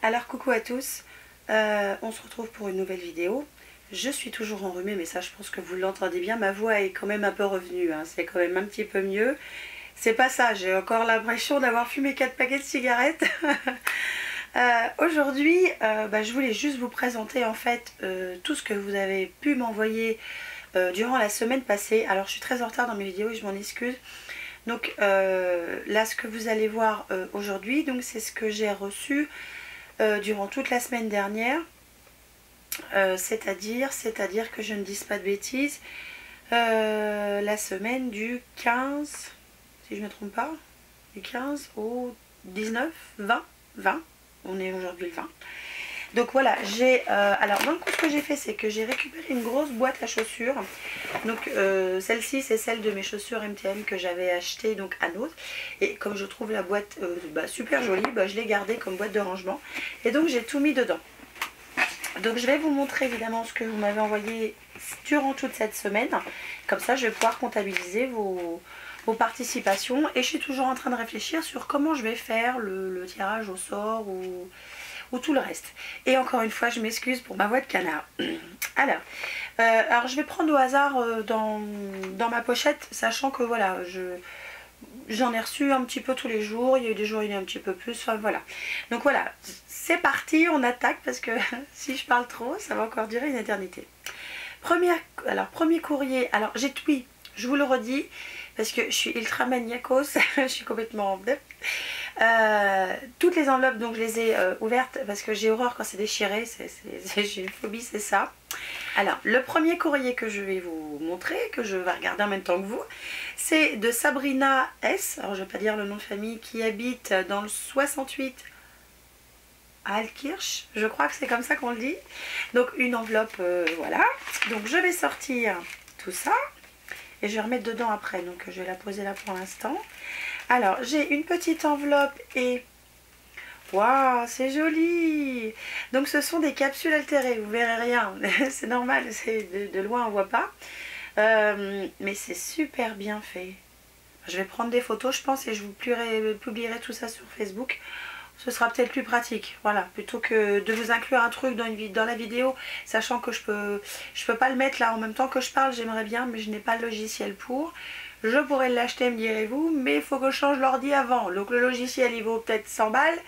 Alors coucou à tous, on se retrouve pour une nouvelle vidéo. Je suis toujours enrhumée, mais ça je pense que vous l'entendez bien, ma voix est quand même un peu revenue, hein. C'est quand même un petit peu mieux. C'est pas ça, j'ai encore l'impression d'avoir fumé 4 paquets de cigarettes. Aujourd'hui, je voulais juste vous présenter en fait tout ce que vous avez pu m'envoyer durant la semaine passée. Alors je suis très en retard dans mes vidéos et je m'en excuse. Donc là ce que vous allez voir aujourd'hui, donc c'est ce que j'ai reçu durant toute la semaine dernière, c'est-à-dire que je ne dise pas de bêtises, la semaine du 15, si je ne me trompe pas, du 15 au 19, 20, on est aujourd'hui le 20. Donc voilà, alors dans le coup ce que j'ai fait, c'est que j'ai récupéré une grosse boîte à chaussures. Donc celle-ci c'est celle de mes chaussures MTM que j'avais acheté donc à Nantes. Et comme je trouve la boîte super jolie, je l'ai gardée comme boîte de rangement. Et donc j'ai tout mis dedans. Donc je vais vous montrer évidemment ce que vous m'avez envoyé durant toute cette semaine. Comme ça je vais pouvoir comptabiliser vos participations. Et je suis toujours en train de réfléchir sur comment je vais faire le tirage au sort ou tout le reste. Et encore une fois je m'excuse pour ma voix de canard. Alors je vais prendre au hasard dans ma pochette, sachant que voilà, j'en ai reçu un petit peu tous les jours. Il y a eu des jours il y en a un petit peu plus, enfin voilà. Donc voilà, c'est parti, on attaque parce que si je parle trop ça va encore durer une éternité. Premier courrier, alors oui, je vous le redis parce que je suis ultra maniacos, je suis complètement toutes les enveloppes donc je les ai ouvertes parce que j'ai horreur quand c'est déchiré, j'ai une phobie, c'est ça. Alors le premier courrier que je vais vous montrer, que je vais regarder en même temps que vous, c'est de Sabrina S, alors je vais pas dire le nom de famille, qui habite dans le 68 à Altkirch, je crois que c'est comme ça qu'on le dit. Donc une enveloppe, voilà. Donc je vais sortir tout ça et je vais remettre dedans après, donc je vais la poser là pour l'instant. Alors j'ai une petite enveloppe et waouh, c'est joli. Donc ce sont des capsules altérées, vous verrez rien, c'est normal, c'est de loin on voit pas, mais c'est super bien fait. Je vais prendre des photos je pense et je vous publierai tout ça sur Facebook. Ce sera peut-être plus pratique, voilà, plutôt que de vous inclure un truc dans la vidéo, sachant que je peux pas le mettre là en même temps que je parle. J'aimerais bien, mais je n'ai pas le logiciel pour. Je pourrais l'acheter, me direz-vous, mais il faut que je change l'ordi avant. Donc le logiciel il vaut peut-être 100 balles.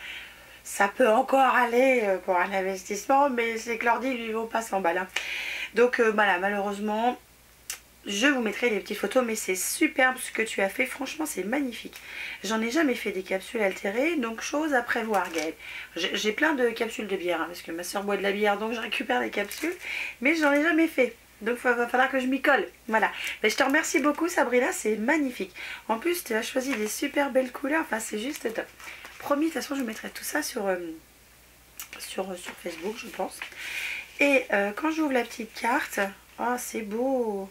Ça peut encore aller pour un investissement, mais c'est que l'ordi lui vaut pas 100 balles. Hein. Donc voilà, malheureusement, je vous mettrai les petites photos, mais c'est superbe ce que tu as fait. Franchement, c'est magnifique. J'en ai jamais fait des capsules altérées, donc chose à prévoir, Gaëlle. J'ai plein de capsules de bière, hein, parce que ma soeur boit de la bière, donc je récupère les capsules, mais j'en ai jamais fait. Donc il va falloir que je m'y colle. Voilà. Mais je te remercie beaucoup, Sabrina, c'est magnifique. En plus, tu as choisi des super belles couleurs. Enfin, c'est juste top. Promis, de toute façon, je mettrai tout ça sur Facebook, je pense. Et quand j'ouvre la petite carte, oh, c'est beau.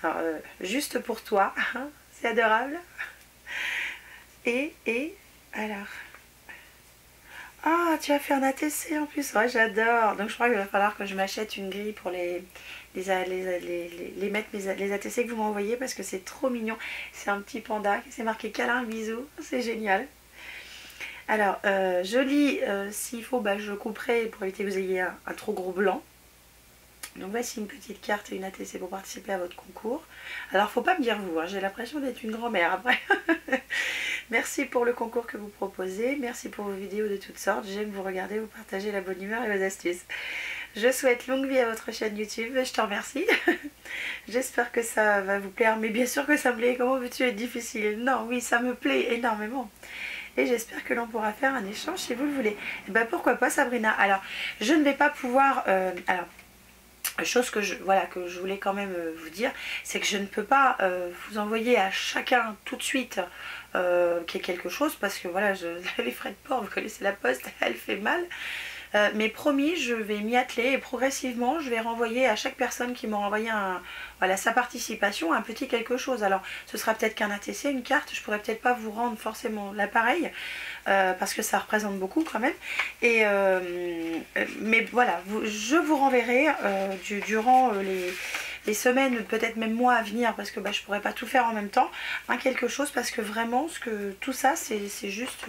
Alors, juste pour toi, c'est adorable. Et alors, ah, tu as fait un ATC en plus, ouais, j'adore. Donc je crois qu'il va falloir que je m'achète une grille pour les mettre, les ATC que vous m'envoyez, parce que c'est trop mignon. C'est un petit panda, c'est marqué câlin, bisous, c'est génial. Alors, je lis, s'il faut, je couperai pour éviter que vous ayez un trop gros blanc. Donc voici une petite carte et une ATC pour participer à votre concours. Alors faut pas me dire vous, hein, j'ai l'impression d'être une grand-mère après. Merci pour le concours que vous proposez, merci pour vos vidéos de toutes sortes, j'aime vous regarder, vous partager la bonne humeur et vos astuces. Je souhaite longue vie à votre chaîne YouTube, je te remercie. J'espère que ça va vous plaire, mais bien sûr que ça me plaît, comment veux-tu être difficile? Non, oui, ça me plaît énormément. Et j'espère que l'on pourra faire un échange si vous le voulez. Et pourquoi pas, Sabrina. Alors, je ne vais pas pouvoir... chose que je voulais quand même vous dire, c'est que je ne peux pas vous envoyer à chacun tout de suite qu'il y ait quelque chose, parce que voilà, les frais de port, vous connaissez la poste, elle fait mal. Mais promis, je vais m'y atteler et progressivement je vais renvoyer à chaque personne qui m'aura envoyé sa participation un petit quelque chose. Alors ce sera peut-être qu'un ATC, une carte, je pourrais peut-être pas vous rendre forcément l'appareil parce que ça représente beaucoup quand même. Mais voilà, je vous renverrai durant les semaines, peut-être même mois à venir, parce que je pourrais pas tout faire en même temps, quelque chose, parce que vraiment tout ça c'est juste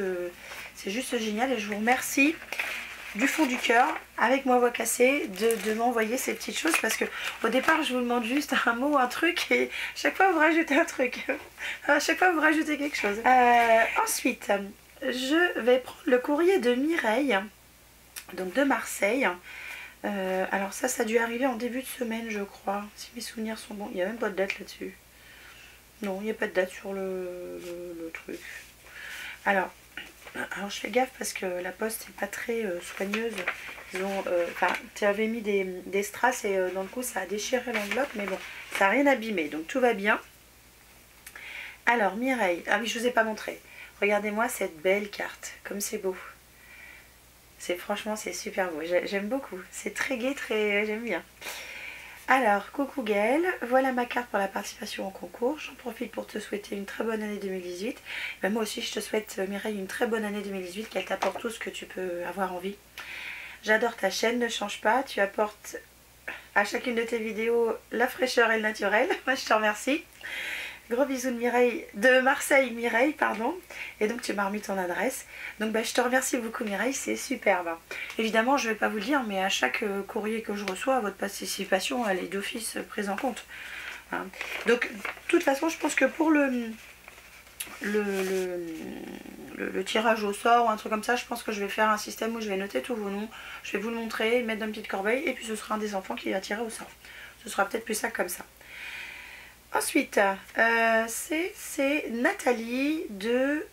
génial, et je vous remercie du fond du cœur, avec ma voix cassée, de m'envoyer ces petites choses, parce que au départ je vous demande juste un mot, un truc, et chaque fois vous rajoutez un truc, à chaque fois vous rajoutez quelque chose. Ensuite, je vais prendre le courrier de Mireille, donc de Marseille. Alors ça a dû arriver en début de semaine, je crois, si mes souvenirs sont bons. Il n'y a même pas de date là-dessus. Non, il n'y a pas de date sur le truc. Alors je fais gaffe parce que la poste n'est pas très soigneuse. Tu avais mis des strass et dans le coup ça a déchiré l'enveloppe, mais bon, ça n'a rien abîmé, donc tout va bien. Alors Mireille, ah oui, je vous ai pas montré. Regardez-moi cette belle carte, comme c'est beau. Franchement, c'est super beau, j'aime beaucoup. C'est très gai, j'aime bien. Alors, coucou Gaëlle, voilà ma carte pour la participation au concours. J'en profite pour te souhaiter une très bonne année 2018. Moi aussi, je te souhaite, Mireille, une très bonne année 2018, qu'elle t'apporte tout ce que tu peux avoir envie. J'adore ta chaîne, ne change pas. Tu apportes à chacune de tes vidéos la fraîcheur et le naturel. Moi, je te remercie. Gros bisous de Mireille, de Marseille, Mireille, pardon. Et donc tu m'as remis ton adresse. Donc je te remercie beaucoup Mireille, c'est superbe. Évidemment, je ne vais pas vous le dire, mais à chaque courrier que je reçois, votre participation, elle est d'office prise en compte. Hein. Donc, de toute façon, je pense que pour le tirage au sort ou un truc comme ça, je pense que je vais faire un système où je vais noter tous vos noms. Je vais vous le montrer, le mettre dans une petite corbeille, et puis ce sera un des enfants qui va tirer au sort. Ce sera peut-être plus ça comme ça. Ensuite, c'est Nathalie de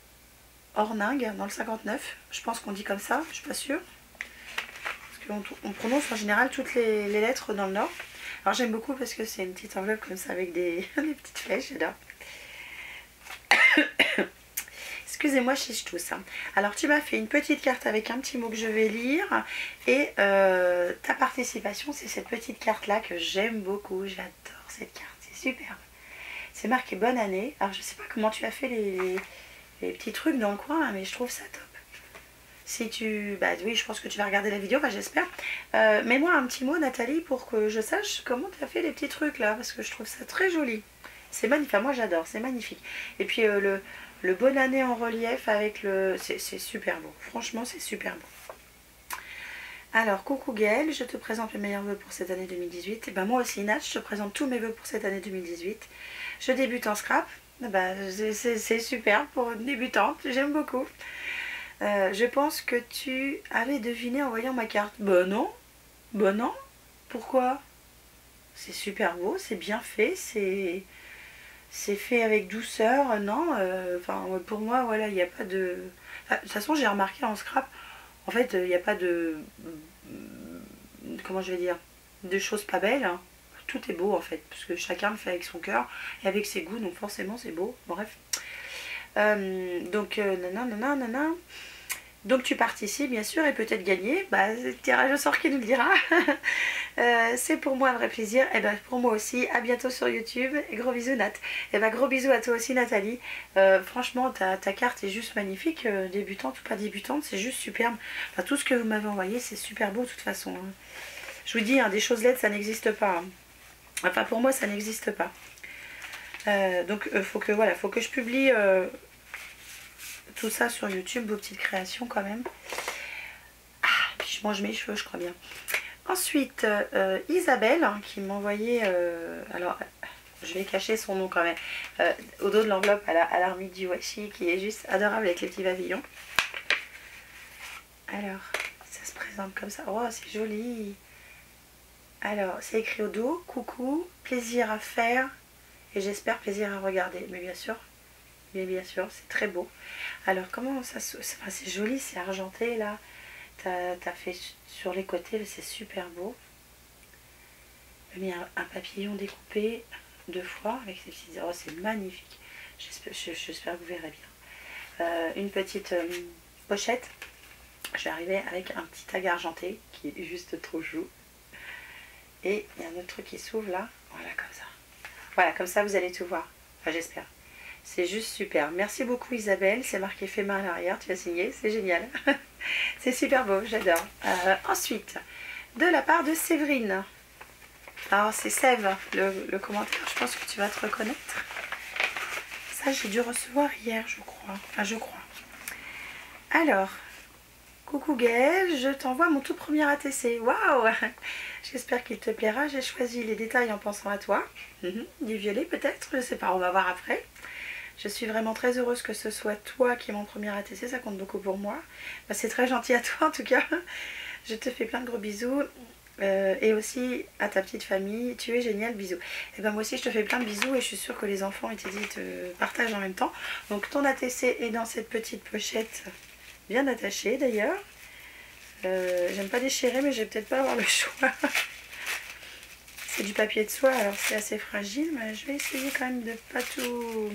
Orningue, dans le 59. Je pense qu'on dit comme ça, je suis pas sûre. Parce qu'on prononce en général toutes les lettres dans le nord. Alors j'aime beaucoup parce que c'est une petite enveloppe comme ça avec des petites flèches, j'adore. Excusez-moi, je tousse. Alors tu m'as fait une petite carte avec un petit mot que je vais lire. Et ta participation, c'est cette petite carte-là que j'aime beaucoup. J'adore cette carte, c'est superbe. C'est marqué bonne année. Alors je sais pas comment tu as fait les petits trucs dans le coin, mais je trouve ça top. Si tu... oui, je pense que tu vas regarder la vidéo, j'espère. Mets-moi un petit mot Nathalie pour que je sache comment tu as fait les petits trucs là, parce que je trouve ça très joli. C'est magnifique, enfin, moi j'adore, c'est magnifique. Et puis le bonne année en relief avec le... C'est super beau, franchement c'est super beau. Alors, coucou Gaëlle, je te présente mes meilleurs vœux pour cette année 2018. Et moi aussi Nat, je te présente tous mes vœux pour cette année 2018. Je débute en scrap. C'est super pour une débutante, j'aime beaucoup. Je pense que tu avais deviné en voyant ma carte. Non. Pourquoi? C'est super beau, c'est bien fait, c'est fait avec douceur, non. Pour moi, voilà, il n'y a pas de... de toute façon, j'ai remarqué en scrap, en fait, il n'y a pas de... Comment je vais dire? De choses pas belles, hein. Tout est beau en fait, parce que chacun le fait avec son cœur et avec ses goûts, donc forcément c'est beau. Bref. Nanana. Donc tu participes bien sûr et peut-être gagner. C'est le tirage au sort qui nous le dira. C'est pour moi un vrai plaisir. Et pour moi aussi. À bientôt sur YouTube. Et gros bisous Nat. Et gros bisous à toi aussi Nathalie. Franchement ta carte est juste magnifique. Débutante ou pas débutante, c'est juste superbe. Tout ce que vous m'avez envoyé, c'est super beau de toute façon. Hein. Je vous dis, des choses laides, ça n'existe pas. Hein. Enfin pour moi ça n'existe pas. Donc faut que je publie tout ça sur YouTube, vos petites créations quand même. Puis je mange mes cheveux je crois bien. Ensuite Isabelle qui m'a envoyé, alors je vais cacher son nom quand même, au dos de l'enveloppe à la remis du washi qui est juste adorable avec les petits pavillons. Alors ça se présente comme ça, oh c'est joli. Alors, c'est écrit au dos, coucou, plaisir à faire et j'espère plaisir à regarder. Mais bien sûr, c'est très beau. Alors, comment ça se... c'est joli, c'est argenté là. T'as fait sur les côtés, c'est super beau. J'ai mis un papillon découpé 2 fois avec ces petites... Oh, c'est magnifique. J'espère que vous verrez bien. Une petite pochette. Je vais arriver avec un petit tag argenté qui est juste trop chou. Et il y a un autre truc qui s'ouvre là, voilà comme ça. Voilà, comme ça vous allez tout voir. Enfin j'espère. C'est juste super. Merci beaucoup Isabelle, c'est marqué fait main à l'arrière, tu as signé, c'est génial. C'est super beau, j'adore. Ensuite, de la part de Séverine. Alors c'est Sève, le commentaire, je pense que tu vas te reconnaître. Ça j'ai dû recevoir hier je crois. Enfin je crois. Alors, coucou Gaëlle, je t'envoie mon tout premier ATC. Waouh! J'espère qu'il te plaira. J'ai choisi les détails en pensant à toi. Du violet peut-être, je sais pas, on va voir après. Je suis vraiment très heureuse que ce soit toi qui est mon premier ATC, ça compte beaucoup pour moi. Bah, c'est très gentil à toi en tout cas. Je te fais plein de gros bisous. Et aussi à ta petite famille, tu es génial, bisous. Et ben moi aussi je te fais plein de bisous et je suis sûre que les enfants et Teddy te partagent en même temps. Donc ton ATC est dans cette petite pochette bien attachée d'ailleurs. J'aime pas déchirer mais je vais peut-être pas avoir le choix. C'est du papier de soie alors c'est assez fragile mais je vais essayer quand même de pas tout...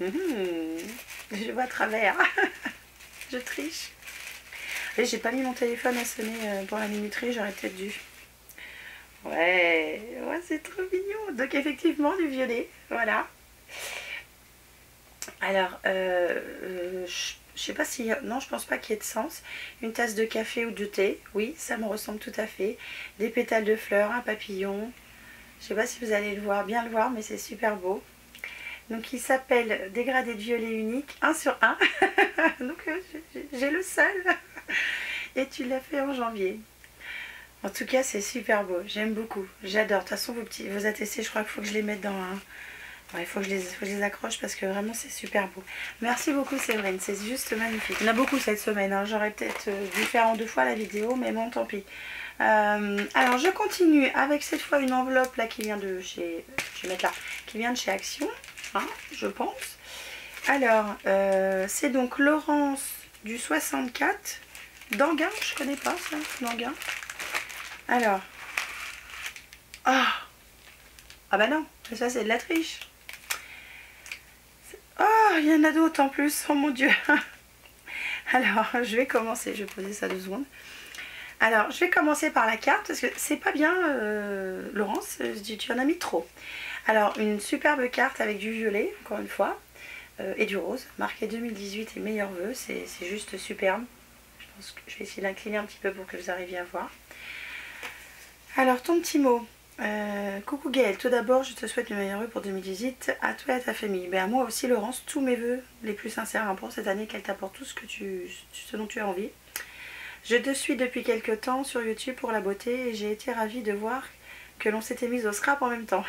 Je vois à travers. Je triche. Et j'ai pas mis mon téléphone à sonner pour la minuterie, j'aurais peut-être dû. Ouais, c'est trop mignon. Donc effectivement du violet, voilà. Alors, je sais pas si... Non, je pense pas qu'il y ait de sens. Une tasse de café ou de thé, oui, ça me ressemble tout à fait. Des pétales de fleurs, un papillon. Je sais pas si vous allez bien le voir, mais c'est super beau. Donc il s'appelle Dégradé de violet unique, 1 sur 1. Donc j'ai le seul. Et tu l'as fait en janvier. En tout cas, c'est super beau. J'aime beaucoup. J'adore. De toute façon, vos ATC, je crois qu'il faut que je les mette dans un... Ouais, il faut que je les accroche parce que vraiment, c'est super beau. Merci beaucoup, Séverine. C'est juste magnifique. Il y en a beaucoup cette semaine. Hein. J'aurais peut-être dû faire en 2 fois la vidéo, mais bon, tant pis. Alors, je continue avec cette fois une enveloppe là qui vient de chez... Je vais mettre là. Qui vient de chez Action, hein, je pense. Alors, c'est donc Laurence du 64. D'Anguin, je connais pas ça, d'Anguin. Alors, ah bah non, ça c'est de la triche. Oh, il y en a d'autres en plus, oh mon dieu. Alors, je vais commencer, je vais poser ça 2 secondes. Alors, je vais commencer par la carte, parce que c'est pas bien, Laurence, tu en as mis trop. Alors, une superbe carte avec du violet, encore une fois, et du rose, marqué 2018 et meilleurs vœux, c'est juste superbe. Je pense que je vais essayer d'incliner un petit peu pour que vous arriviez à voir. Alors, ton petit mot. Coucou Gaëlle, tout d'abord, je te souhaite le meilleur vœu pour 2018 à toi et à ta famille. Ben, à moi aussi, Laurence, tous mes vœux les plus sincères pour cette année, qu'elle t'apporte tout ce dont tu as envie. Je te suis depuis quelques temps sur YouTube pour la beauté et j'ai été ravie de voir que l'on s'était mis au scrap en même temps.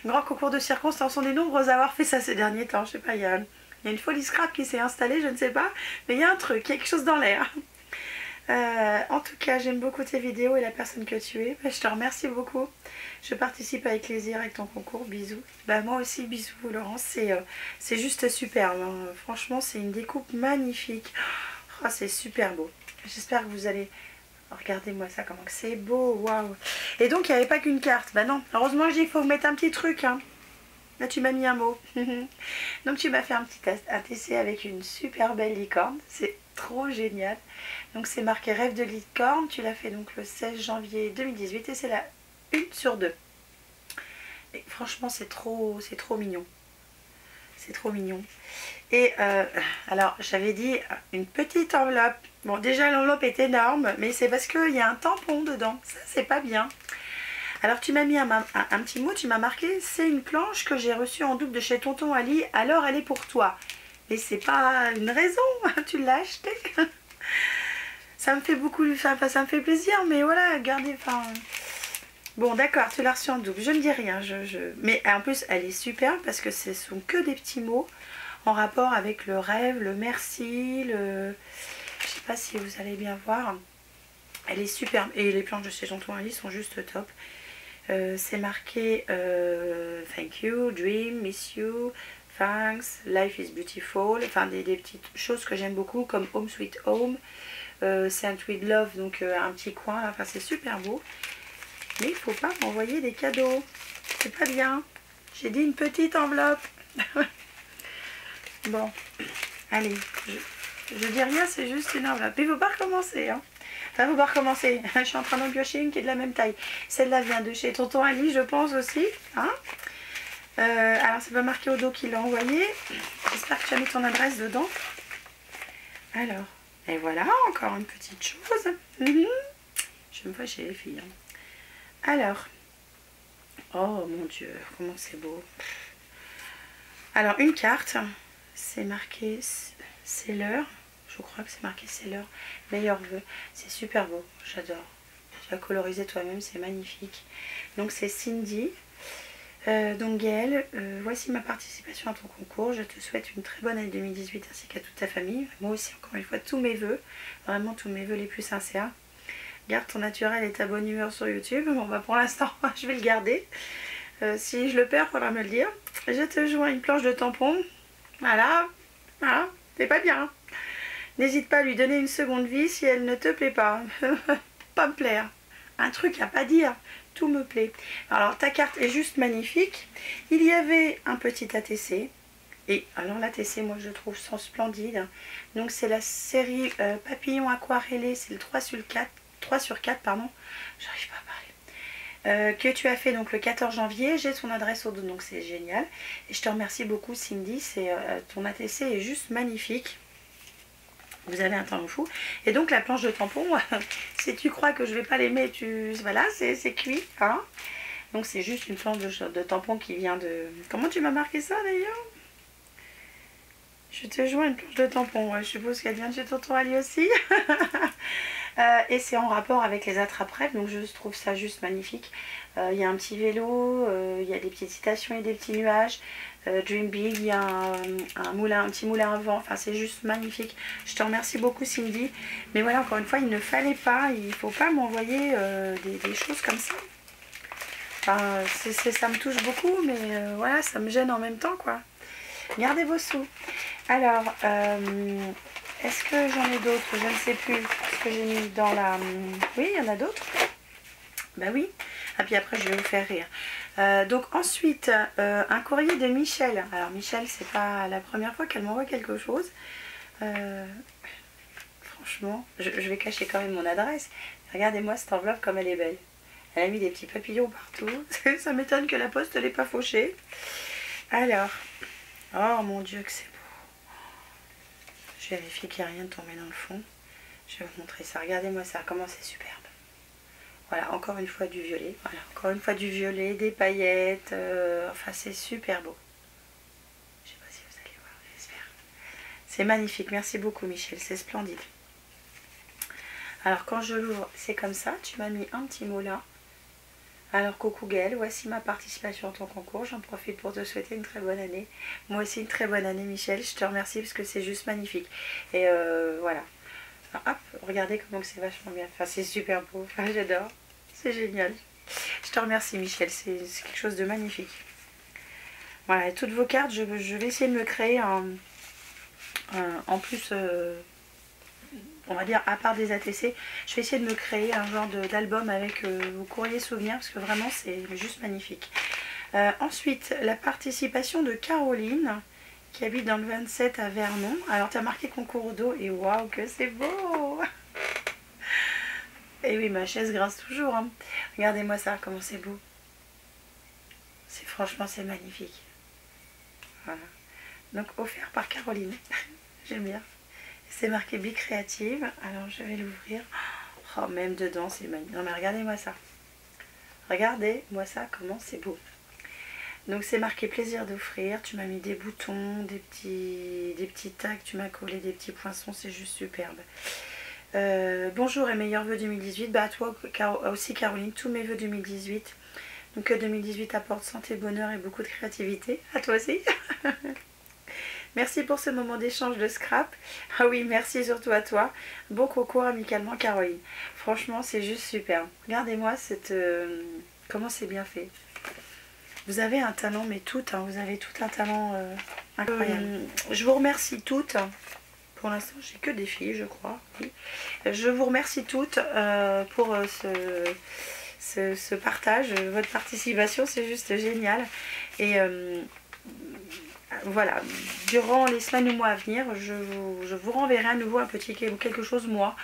Grand concours de circonstances, on est nombreux à avoir fait ça ces derniers temps. Je sais pas, il y a une folie scrap qui s'est installée, je ne sais pas, mais il y a un truc, quelque chose dans l'air. En tout cas, j'aime beaucoup tes vidéos et la personne que tu es. Je te remercie beaucoup. Je participe avec plaisir avec ton concours. Bisous. Bah, moi aussi, bisous Laurence. C'est juste superbe. Hein. Franchement, c'est une découpe magnifique. Oh, c'est super beau. J'espère que vous allez... Regardez-moi ça, comment que c'est beau. Waouh. Et donc, il n'y avait pas qu'une carte. Bah non. Heureusement, je dis qu'il faut mettre un petit truc. Hein. Là, tu m'as mis un mot. Donc, tu m'as fait un petit ATC avec une super belle licorne. C'est trop génial. Donc c'est marqué rêve de licorne, tu l'as fait donc le 16 janvier 2018 et c'est la 1 sur 2. Et franchement c'est trop mignon. C'est trop mignon. Et alors j'avais dit une petite enveloppe. Bon déjà l'enveloppe est énorme, mais c'est parce qu'il y a un tampon dedans. Ça c'est pas bien. Alors tu m'as mis un petit mot, tu m'as marqué c'est une planche que j'ai reçue en double de chez Tonton Ali, alors elle est pour toi. Mais c'est pas une raison, tu l'as acheté. Ça me fait beaucoup, ça me fait plaisir, mais voilà, regardez, enfin... Bon, d'accord, tu l'as reçu en double, je ne dis rien, mais en plus, elle est superbe parce que ce sont que des petits mots en rapport avec le rêve, le merci, le... Je sais pas si vous allez bien voir. Elle est superbe, et les planches de chez Tonton Ali sont juste top. C'est marqué thank you, dream, miss you, thanks, life is beautiful, enfin des petites choses que j'aime beaucoup comme home sweet home. Sent with love, donc un petit coin, enfin c'est super beau. Mais il faut pas m'envoyer des cadeaux. C'est pas bien. J'ai dit une petite enveloppe. Bon, allez, je dis rien, c'est juste une enveloppe. Il faut pas recommencer, hein. Enfin, faut pas recommencer. Je suis en train d'en piocher une qui est de la même taille. Celle-là vient de chez Tonton Ali, je pense aussi. Hein. Alors, c'est pas marqué au dos qu'il l'a envoyé. J'espère que tu as mis ton adresse dedans. Alors... Et voilà, encore une petite chose. Je me vois chez les filles. Hein. Alors, Oh mon Dieu, comment c'est beau. Alors une carte, c'est marqué c'est l'heure. Je crois que c'est marqué c'est l'heure. Meilleur vœu. C'est super beau, j'adore. Tu as colorisé toi-même, c'est magnifique. Donc c'est Cindy. Donc Gaëlle, voici ma participation à ton concours. Je te souhaite une très bonne année 2018 ainsi qu'à toute ta famille. Moi aussi, encore une fois, tous mes vœux. Vraiment tous mes vœux les plus sincères. Garde ton naturel et ta bonne humeur sur YouTube. Bon bah pour l'instant, je vais le garder. Si je le perds, il faudra me le dire. Je te joins une planche de tampon. Voilà. Voilà. C'est pas bien. N'hésite pas à lui donner une seconde vie si elle ne te plaît pas. Pas me plaire. Un truc à pas dire. Tout me plaît. Alors ta carte est juste magnifique. Il y avait un petit ATC. Et alors l'ATC, moi je trouve ça splendide. Donc c'est la série Papillon aquarellé. C'est le 3 sur 4, pardon. J'arrive pas à parler. Que tu as fait donc le 14 janvier. J'ai ton adresse au dos, donc c'est génial. Et je te remercie beaucoup Cindy. Ton ATC est juste magnifique. Vous avez un temps fou. Et donc la planche de tampon, si tu crois que je vais pas l'aimer, voilà, c'est cuit. Hein, donc c'est juste une planche de tampon qui vient de... Comment tu m'as marqué ça d'ailleurs? Je te joins une planche de tampon. Ouais, je suppose qu'elle vient de chez tonton Ali aussi. Et c'est en rapport avec les attrape-rêves, donc je trouve ça juste magnifique. Il y a un petit vélo, il y a des petites citations et des petits nuages. Dream Big, il y a un petit moulin à vent, enfin c'est juste magnifique. Je te remercie beaucoup Cindy. Mais voilà, encore une fois, il ne fallait pas, il ne faut pas m'envoyer des choses comme ça. Enfin, ça me touche beaucoup, mais voilà, ça me gêne en même temps, quoi. Gardez vos sous. Alors, est-ce que j'en ai d'autres? Je ne sais plus ce que j'ai mis dans la... Oui, il y en a d'autres. Bah oui. Et puis après, je vais vous faire rire. Donc ensuite, un courrier de Michel. Alors Michel, c'est pas la première fois qu'elle m'envoie quelque chose. Franchement, je vais cacher quand même mon adresse. Regardez-moi cette enveloppe comme elle est belle. Elle a mis des petits papillons partout. Ça m'étonne que la poste ne l'ait pas fauchée. Alors, oh mon Dieu que c'est beau. Je vérifie qu'il n'y a rien de tombé dans le fond. Je vais vous montrer ça. Regardez-moi ça, comment c'est superbe. Voilà, encore une fois du violet. Voilà, encore une fois du violet, des paillettes. Enfin, c'est super beau. Je ne sais pas si vous allez voir, j'espère. C'est magnifique. Merci beaucoup, Michel. C'est splendide. Alors, quand je l'ouvre, c'est comme ça. Tu m'as mis un petit mot là. Alors, coucou Gaëlle, voici ma participation à ton concours. J'en profite pour te souhaiter une très bonne année. Moi aussi, une très bonne année, Michel. Je te remercie parce que c'est juste magnifique. Et voilà. Alors, hop, regardez comment c'est vachement bien. Enfin, c'est super beau. Enfin, j'adore. C'est génial. Je te remercie, Michel. C'est quelque chose de magnifique. Voilà, et toutes vos cartes, je vais essayer de me créer en plus... on va dire à part des ATC, je vais essayer de me créer un genre d'album avec vos courriers souvenirs parce que vraiment c'est juste magnifique. Ensuite, la participation de Caroline qui habite dans le 27 à Vernon. Alors tu as marqué concours au dos et waouh que c'est beau. Et oui, ma chaise grince toujours. Hein. Regardez-moi ça, comment c'est beau. Franchement, c'est magnifique. Voilà. Donc offert par Caroline. J'aime bien. C'est marqué Be Creative. Alors je vais l'ouvrir. Oh, même dedans, c'est magnifique. Non mais regardez-moi ça. Regardez-moi ça, comment c'est beau. Donc c'est marqué plaisir d'offrir. Tu m'as mis des boutons, des petits tags. Tu m'as collé des petits poinçons. C'est juste superbe. Bonjour et meilleurs vœux 2018. Bah à toi aussi Caroline. Tous mes vœux 2018. Donc que 2018 apporte santé, bonheur et beaucoup de créativité. À toi aussi. Merci pour ce moment d'échange de scrap. Ah oui, merci surtout à toi. Bon concours amicalement Caroline. Franchement, c'est juste super. Regardez-moi comment c'est bien fait. Vous avez un talent, mais toutes, hein, vous avez tout un talent incroyable. Je vous remercie toutes. Pour l'instant, j'ai que des filles, je crois. Oui. Je vous remercie toutes pour ce partage, votre participation, c'est juste génial. Et voilà, durant les semaines ou mois à venir, je vous renverrai à nouveau un petit quelque chose moi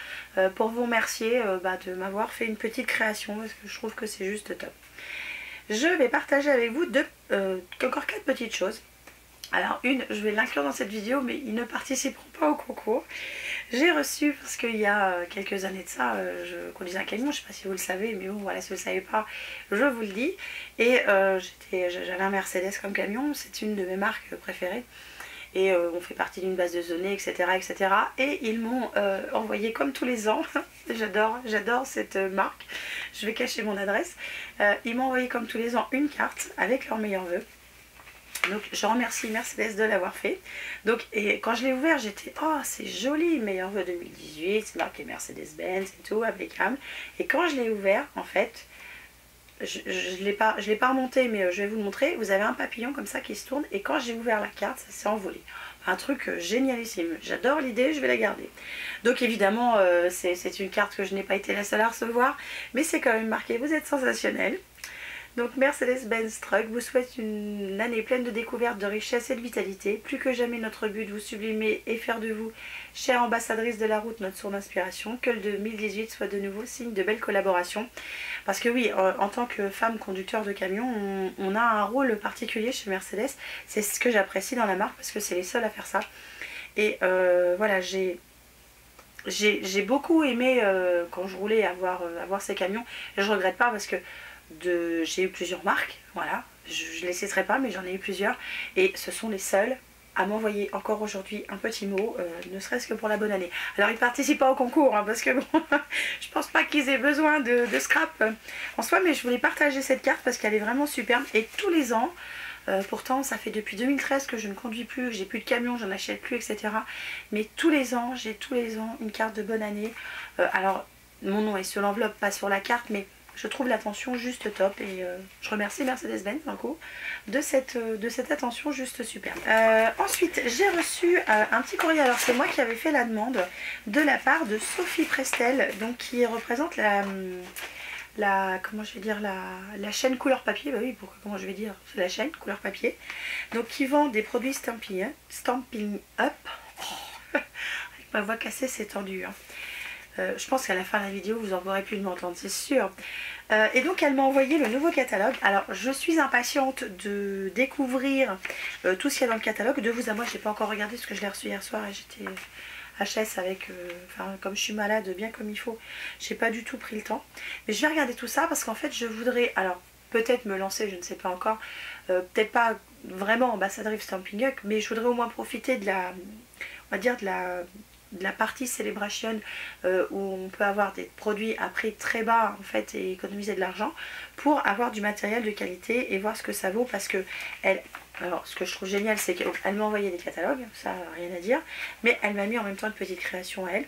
pour vous remercier de m'avoir fait une petite création parce que je trouve que c'est juste top. Je vais partager avec vous encore 4 petites choses. Alors une, je vais l'inclure dans cette vidéo, mais ils ne participeront pas au concours. J'ai reçu, parce qu'il y a quelques années de ça, je conduisais un camion, je ne sais pas si vous le savez, mais bon voilà, si vous ne le savez pas, je vous le dis. Et j'avais un Mercedes comme camion, c'est une de mes marques préférées. Et on fait partie d'une base de données, etc. etc. Et ils m'ont envoyé comme tous les ans, j'adore cette marque, je vais cacher mon adresse, ils m'ont envoyé comme tous les ans une carte avec leurs meilleurs vœux. Donc je remercie Mercedes de l'avoir fait. Donc, et quand je l'ai ouvert, j'étais oh c'est joli, meilleur vœu 2018, c'est marqué Mercedes-Benz et tout, applicable. Et quand je l'ai ouvert, en fait, je l'ai pas remonté, mais je vais vous le montrer. Vous avez un papillon comme ça qui se tourne, et quand j'ai ouvert la carte, ça s'est envolé. Un truc génialissime. J'adore l'idée, je vais la garder. Donc évidemment, c'est une carte que je n'ai pas été la seule à recevoir, mais c'est quand même marqué, vous êtes sensationnel. Donc Mercedes-Benz Truck vous souhaite une année pleine de découvertes, de richesse et de vitalité. Plus que jamais notre but, vous sublimer et faire de vous, chère ambassadrice de la route, notre source d'inspiration. Que le 2018 soit de nouveau signe de belles collaborations. Parce que oui, en tant que femme conducteur de camion, on a un rôle particulier chez Mercedes. C'est ce que j'apprécie dans la marque, parce que c'est les seuls à faire ça. Et voilà, j'ai beaucoup aimé quand je roulais avoir ces camions. Et je regrette pas parce que j'ai eu plusieurs marques, voilà, je ne les citerai pas, mais j'en ai eu plusieurs, et ce sont les seuls à m'envoyer encore aujourd'hui un petit mot, ne serait-ce que pour la bonne année. Alors ils ne participent pas au concours, hein, parce que bon, je pense pas qu'ils aient besoin de scrap en soi, mais je voulais partager cette carte parce qu'elle est vraiment superbe, et tous les ans, pourtant ça fait depuis 2013 que je ne conduis plus, que j'ai plus de camion, j'en achète plus, etc. Mais tous les ans, j'ai tous les ans une carte de bonne année. Alors mon nom est sur l'enveloppe, pas sur la carte, mais je trouve l'attention juste top, et je remercie Mercedes-Benz d'un coup de cette attention juste superbe. Ensuite, j'ai reçu un petit courrier. Alors c'est moi qui avais fait la demande de la part de Sophie Prestel, donc qui représente comment je vais dire, la chaîne Couleur Papier. Bah oui, comment je vais dire, c'est la chaîne Couleur Papier. Donc qui vend des produits Stampin' Up. Oh, avec ma voix cassée, c'est tendu, hein. Je pense qu'à la fin de la vidéo vous en aurez plus de m'entendre, c'est sûr. Et donc elle m'a envoyé le nouveau catalogue. Alors je suis impatiente de découvrir tout ce qu'il y a dans le catalogue. De vous à moi, j'ai pas encore regardé parce que je l'ai reçu hier soir et j'étais HS avec, enfin comme je suis malade bien comme il faut, j'ai pas du tout pris le temps. Mais je vais regarder tout ça parce qu'en fait je voudrais, alors peut-être me lancer, je ne sais pas encore, peut-être pas vraiment ambassadrice Stampin' Up, mais je voudrais au moins profiter de la, on va dire de la partie Celebration où on peut avoir des produits à prix très bas en fait et économiser de l'argent pour avoir du matériel de qualité et voir ce que ça vaut, parce que alors ce que je trouve génial, c'est qu'elle m'a envoyé des catalogues, ça rien à dire, mais elle m'a mis en même temps une petite création à elle.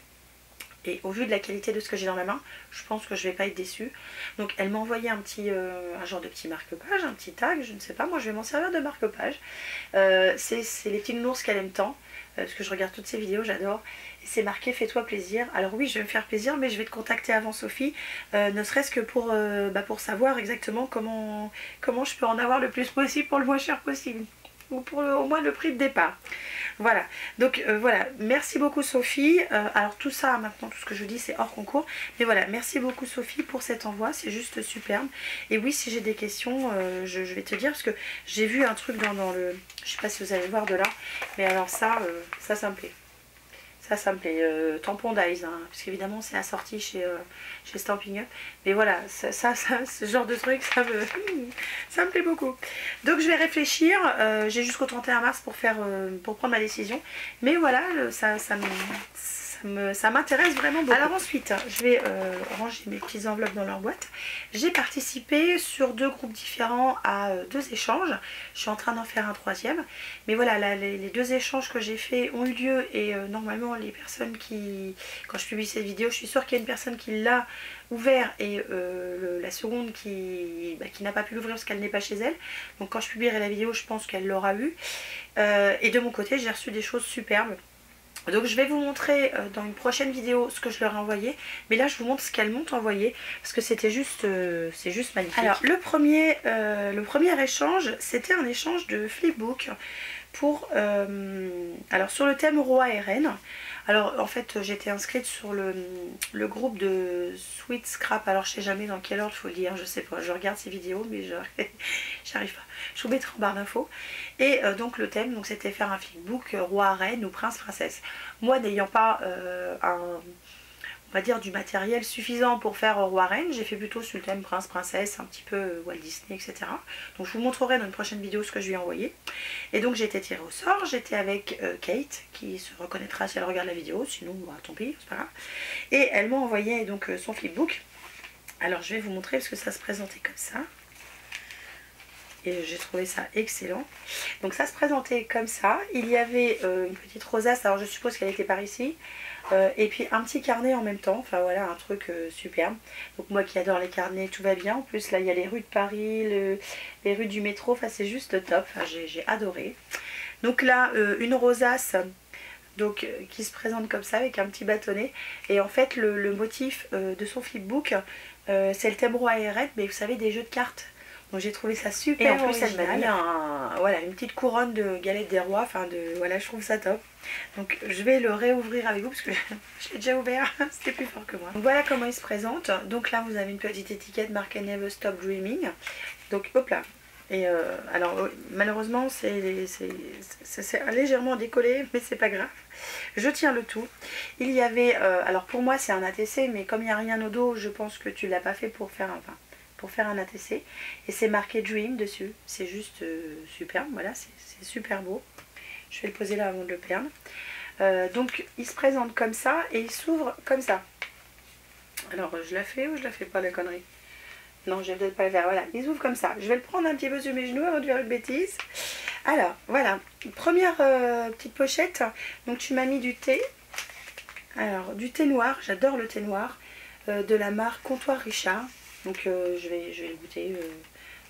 Et au vu de la qualité de ce que j'ai dans la main, je pense que je vais pas être déçue. Donc elle m'a envoyé un genre de petit marque-page, un petit tag, je ne sais pas, moi je vais m'en servir de marque-page. C'est les petits nounours qu'elle aime tant, parce que je regarde toutes ses vidéos, j'adore. Et c'est marqué fais-toi plaisir. Alors oui, je vais me faire plaisir, mais je vais te contacter avant Sophie, ne serait-ce que pour savoir exactement comment je peux en avoir le plus possible pour le moins cher possible. Ou pour au moins le prix de départ. Voilà, donc voilà, merci beaucoup Sophie. Alors tout ça maintenant, tout ce que je dis c'est hors concours, mais voilà, merci beaucoup Sophie pour cet envoi, c'est juste superbe. Et oui, si j'ai des questions, je vais te dire, parce que j'ai vu un truc dans le, je sais pas si vous allez voir de là, mais alors ça me plaît. Ça me plaît, tampon d'Ice, hein, parce qu'évidemment c'est assorti chez Stampin' Up. Mais voilà, ce genre de truc, ça me plaît beaucoup. Donc je vais réfléchir, j'ai jusqu'au 31 mars pour prendre ma décision. Mais voilà, ça m'intéresse vraiment beaucoup. Alors ensuite, je vais ranger mes petites enveloppes dans leur boîte. J'ai participé sur 2 groupes différents à 2 échanges. Je suis en train d'en faire un 3e. Mais voilà, les 2 échanges que j'ai fait ont eu lieu, et normalement les personnes quand je publie cette vidéo, je suis sûre qu'il y a une personne qui l'a ouvert et la seconde qui n'a pas pu l'ouvrir parce qu'elle n'est pas chez elle. Donc quand je publierai la vidéo, je pense qu'elle l'aura eu. Et de mon côté, j'ai reçu des choses superbes. Donc je vais vous montrer dans une prochaine vidéo ce que je leur ai envoyé, mais là je vous montre ce qu'elles m'ont envoyé parce que c'était juste, c'est juste magnifique. Alors le premier échange, c'était un échange de flipbook pour, alors sur le thème roi et reine. Alors en fait j'étais inscrite sur le groupe de Sweet Scrap. Alors je sais jamais dans quel ordre il faut le dire, je sais pas, je regarde ces vidéos mais j'arrive pas. Je vous mettrai en barre d'infos. Et donc le thème c'était faire un flipbook roi, reine ou prince, princesse. Moi n'ayant pas on va dire du matériel suffisant pour faire roi reine, j'ai fait plutôt sur le thème prince princesse, un petit peu Walt Disney, etc. Donc je vous montrerai dans une prochaine vidéo ce que je lui ai envoyé. Et donc j'ai été tirée au sort, j'étais avec Kate qui se reconnaîtra si elle regarde la vidéo, sinon bah, tant pis, c'est pas grave. Et elle m'a envoyé donc son flipbook. Alors je vais vous montrer parce que ça se présentait comme ça. Et j'ai trouvé ça excellent. Donc ça se présentait comme ça. Il y avait une petite rosace, alors je suppose qu'elle était par ici. Et puis un petit carnet en même temps, enfin voilà, un truc superbe. Donc moi qui adore les carnets, tout va bien. En plus là il y a les rues de Paris, les rues du métro, enfin c'est juste top, enfin, j'ai adoré. Donc là une rosace donc, qui se présente comme ça avec un petit bâtonnet. Et en fait le motif de son flipbook c'est le thème roi et reine, mais vous savez des jeux de cartes. Donc j'ai trouvé ça super. Et en plus elle m'a mis voilà, une petite couronne de galette des rois. Enfin voilà, je trouve ça top. Donc je vais le réouvrir avec vous parce que je l'ai déjà ouvert. C'était plus fort que moi. Donc voilà comment il se présente. Donc là vous avez une petite étiquette marquée Never Stop Dreaming. Donc hop là. Et alors malheureusement c'est légèrement décollé, mais c'est pas grave. Je tiens le tout. Il y avait, alors pour moi c'est un ATC, mais comme il n'y a rien au dos, je pense que tu l'as pas fait pour faire un ATC. Et c'est marqué Dream dessus. C'est juste superbe. Voilà, c'est super beau. Je vais le poser là avant de le perdre. Donc il se présente comme ça et il s'ouvre comme ça. Alors je la fais ou je la fais pas la connerie? Non, je vais peut-être pas le faire. Voilà, il s'ouvre comme ça. Je vais le prendre un petit peu sur mes genoux avant de faire une bêtise. Alors voilà, première petite pochette. Donc tu m'as mis du thé. Alors du thé noir, j'adore le thé noir. De la marque Comptoir Richard. Donc je vais le goûter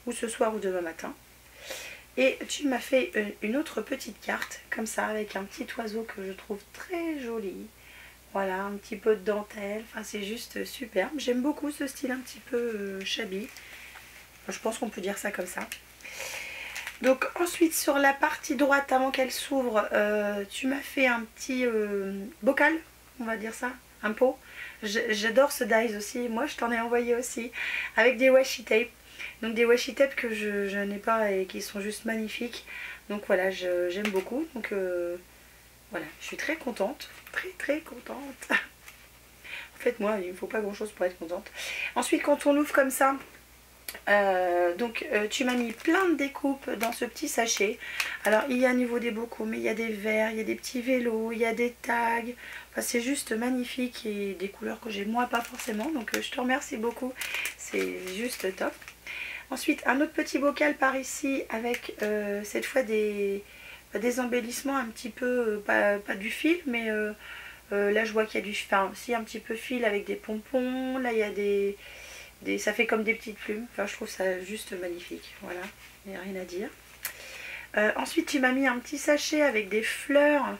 ou ce soir ou demain matin. Et tu m'as fait une autre petite carte comme ça avec un petit oiseau que je trouve très joli. Voilà, un petit peu de dentelle. Enfin c'est juste superbe. J'aime beaucoup ce style un petit peu shabby. Enfin, je pense qu'on peut dire ça comme ça. Donc ensuite sur la partie droite avant qu'elle s'ouvre, tu m'as fait un petit bocal, on va dire ça, un pot. J'adore ce dies aussi, moi je t'en ai envoyé aussi, avec des washi tape. Donc des washi tape que je n'ai pas et qui sont juste magnifiques. Donc voilà, j'aime beaucoup. Donc voilà, je suis très contente, très contente. En fait moi il ne faut pas grand chose pour être contente. Ensuite quand on l'ouvre comme ça, tu m'as mis plein de découpes dans ce petit sachet. Alors il y a au niveau des bocaux, mais il y a des verres, il y a des petits vélos, il y a des tags. Enfin c'est juste magnifique et des couleurs que j'ai moi pas forcément. Donc je te remercie beaucoup, c'est juste top. Ensuite un autre petit bocal par ici avec cette fois des embellissements un petit peu, pas du fil, mais là je vois qu'il y a du, enfin si un petit peu fil avec des pompons. Là il y a ça fait comme des petites plumes. Enfin je trouve ça juste magnifique. Voilà, il n'y a rien à dire. Ensuite tu m'as mis un petit sachet avec des fleurs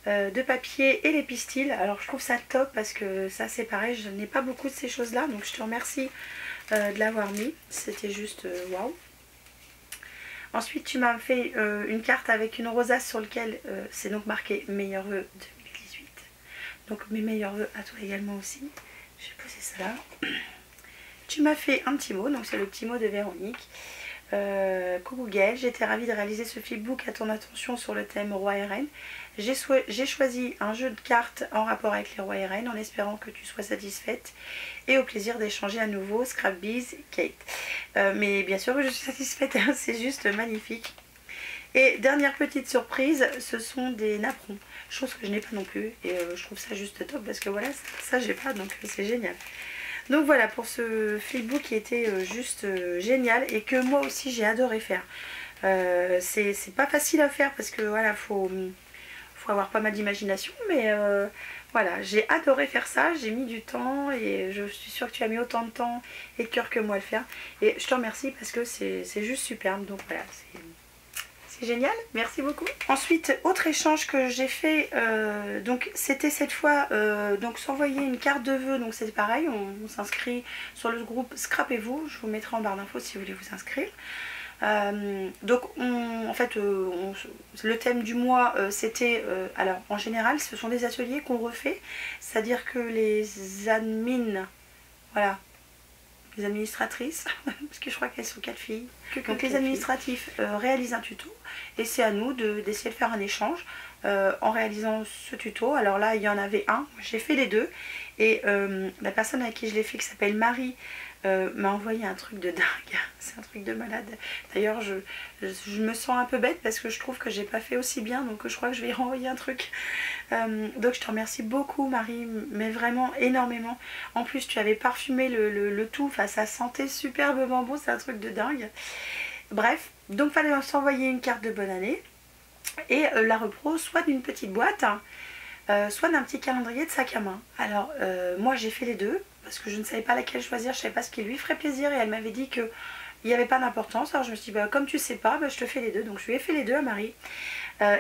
de papier et les pistils. Alors je trouve ça top parce que ça c'est pareil, je n'ai pas beaucoup de ces choses là, donc je te remercie de l'avoir mis. C'était juste waouh. Ensuite tu m'as fait une carte avec une rosace sur laquelle c'est donc marqué meilleurs vœux 2018. Donc mes meilleurs vœux à toi également aussi. Je vais poser ça là. Tu m'as fait un petit mot, donc c'est le petit mot de Véronique. Coucou Gaëlle, j'étais ravie de réaliser ce flipbook à ton attention sur le thème roi et reine. J'ai choisi un jeu de cartes en rapport avec les rois et reines en espérant que tu sois satisfaite et au plaisir d'échanger à nouveau. Scrapbiz, Kate. Mais bien sûr que je suis satisfaite, hein, c'est juste magnifique. Et dernière petite surprise, ce sont des napperons, chose que je n'ai pas non plus et je trouve ça juste top parce que voilà, ça j'ai pas, donc c'est génial. Donc voilà pour ce flipbook qui était juste génial et que moi aussi j'ai adoré faire. C'est pas facile à faire parce que voilà, faut avoir pas mal d'imagination, mais voilà, j'ai adoré faire ça, j'ai mis du temps et je suis sûre que tu as mis autant de temps et de cœur que moi à le faire. Et je te remercie parce que c'est juste superbe, donc voilà, c'est génial, merci beaucoup. Ensuite, autre échange que j'ai fait, donc c'était cette fois donc s'envoyer une carte de vœux, donc c'est pareil, on s'inscrit sur le groupe Scrapez-vous, je vous mettrai en barre d'infos si vous voulez vous inscrire. Donc en fait le thème du mois c'était alors en général ce sont des ateliers qu'on refait, c'est à dire que les admins, voilà, les administratrices parce que je crois qu'elles sont 4 filles, donc les administratifs réalisent un tuto et c'est à nous d'essayer de faire un échange en réalisant ce tuto. Alors là il y en avait un, j'ai fait les deux et la personne à qui je l'ai fait qui s'appelle Marie m'a envoyé un truc de dingue, c'est un truc de malade. D'ailleurs je me sens un peu bête parce que je trouve que j'ai pas fait aussi bien, donc je crois que je vais y renvoyer un truc. Donc je te remercie beaucoup Marie, mais vraiment énormément. En plus tu avais parfumé le tout, enfin ça sentait superbement bon, c'est un truc de dingue. Bref, donc fallait s'envoyer une carte de bonne année et la repro soit d'une petite boîte, soit d'un petit calendrier de sac à main. Alors moi j'ai fait les deux parce que je ne savais pas laquelle choisir, je ne savais pas ce qui lui ferait plaisir et elle m'avait dit que il n'y avait pas d'importance. Alors je me suis dit bah, comme tu sais pas, bah, je te fais les deux. Donc je lui ai fait les deux à Marie.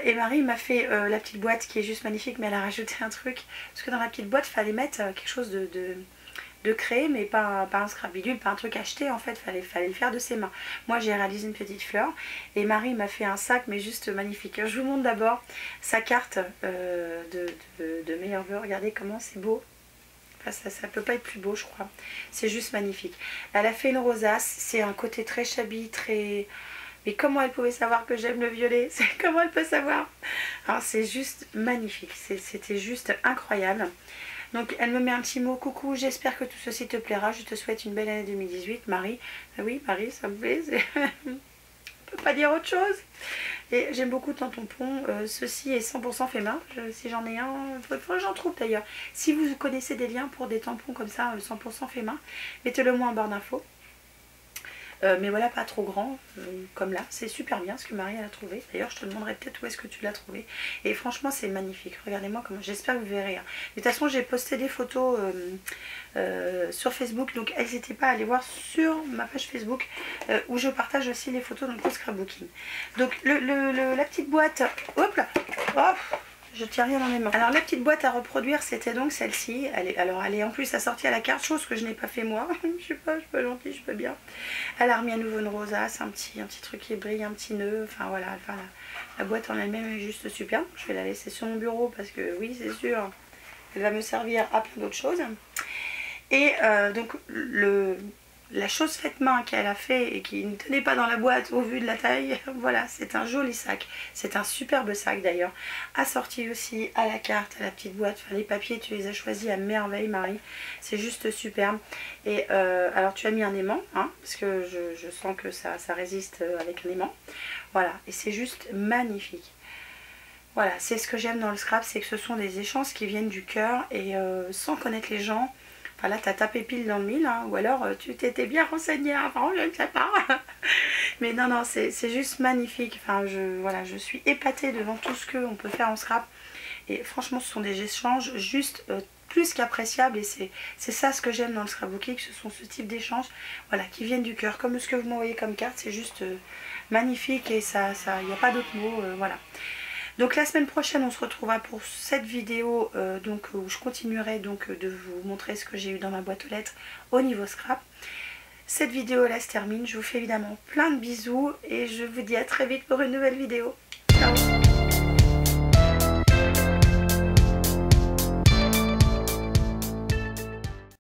Et Marie m'a fait la petite boîte qui est juste magnifique, mais elle a rajouté un truc parce que dans la petite boîte il fallait mettre quelque chose de créé, mais pas un scrap bidule, pas un truc acheté en fait, fallait le faire de ses mains. Moi j'ai réalisé une petite fleur et Marie m'a fait un sac mais juste magnifique. Je vous montre d'abord sa carte de meilleurs vœux, regardez comment c'est beau. Enfin, ça peut pas être plus beau je crois, c'est juste magnifique. Elle a fait une rosace, c'est un côté très shabby, très... Mais comment elle pouvait savoir que j'aime le violet? Comment elle peut savoir? Alors c'est juste magnifique, c'était juste incroyable. Donc elle me met un petit mot, coucou, j'espère que tout ceci te plaira, je te souhaite une belle année 2018, Marie. Ah oui, Marie, ça me plaît, on peut pas dire autre chose. Et j'aime beaucoup ton tampon, ceci est 100% fait main, si j'en ai un, faudrait que j'en trouve d'ailleurs. Si vous connaissez des liens pour des tampons comme ça, 100% fait main, mettez-le moi en barre d'infos. Mais voilà, pas trop grand, comme là. C'est super bien ce que Marie elle a trouvé. D'ailleurs, je te demanderai peut-être où est-ce que tu l'as trouvé. Et franchement, c'est magnifique. Regardez-moi comment. J'espère que vous verrez. Hein. De toute façon, j'ai posté des photos sur Facebook. Donc, n'hésitez pas à aller voir sur ma page Facebook où je partage aussi les photos dans le scrapbooking. Donc, la petite boîte. Hop là. Hop. Je tiens rien dans mes mains. Alors la petite boîte à reproduire c'était donc celle-ci. Elle est en plus assortie à la carte, chose que je n'ai pas fait moi. Je suis pas gentille, je peux bien. Elle a remis à nouveau une rosace, un petit truc qui brille, un petit nœud. Enfin voilà, la boîte en elle-même est juste superbe. Je vais la laisser sur mon bureau parce que oui c'est sûr, elle va me servir à plein d'autres choses. Et donc la chose faite main qu'elle a fait et qui ne tenait pas dans la boîte au vu de la taille, voilà, c'est un joli sac. C'est un superbe sac d'ailleurs, assorti aussi à la carte, à la petite boîte. Enfin, les papiers, tu les as choisis à merveille, Marie. C'est juste superbe. Et alors, tu as mis un aimant, hein, parce que je sens que ça résiste avec un aimant. Voilà, et c'est juste magnifique. Voilà, c'est ce que j'aime dans le scrap, c'est que ce sont des échanges qui viennent du cœur et sans connaître les gens. Enfin là, tu as tapé pile dans le mille, hein, ou alors tu t'étais bien renseigné avant, je ne sais pas. Mais non, c'est juste magnifique. Enfin, voilà, je suis épatée devant tout ce qu'on peut faire en scrap. Et franchement, ce sont des échanges juste plus qu'appréciables. Et c'est ça ce que j'aime dans le scrapbooking, ce sont ce type d'échanges voilà, qui viennent du cœur. Comme ce que vous m'envoyez comme carte, c'est juste magnifique et il n'y a pas d'autre mot. Voilà. Donc la semaine prochaine on se retrouvera pour cette vidéo où je continuerai donc de vous montrer ce que j'ai eu dans ma boîte aux lettres au niveau scrap. Cette vidéo là se termine, je vous fais évidemment plein de bisous et je vous dis à très vite pour une nouvelle vidéo. Ciao.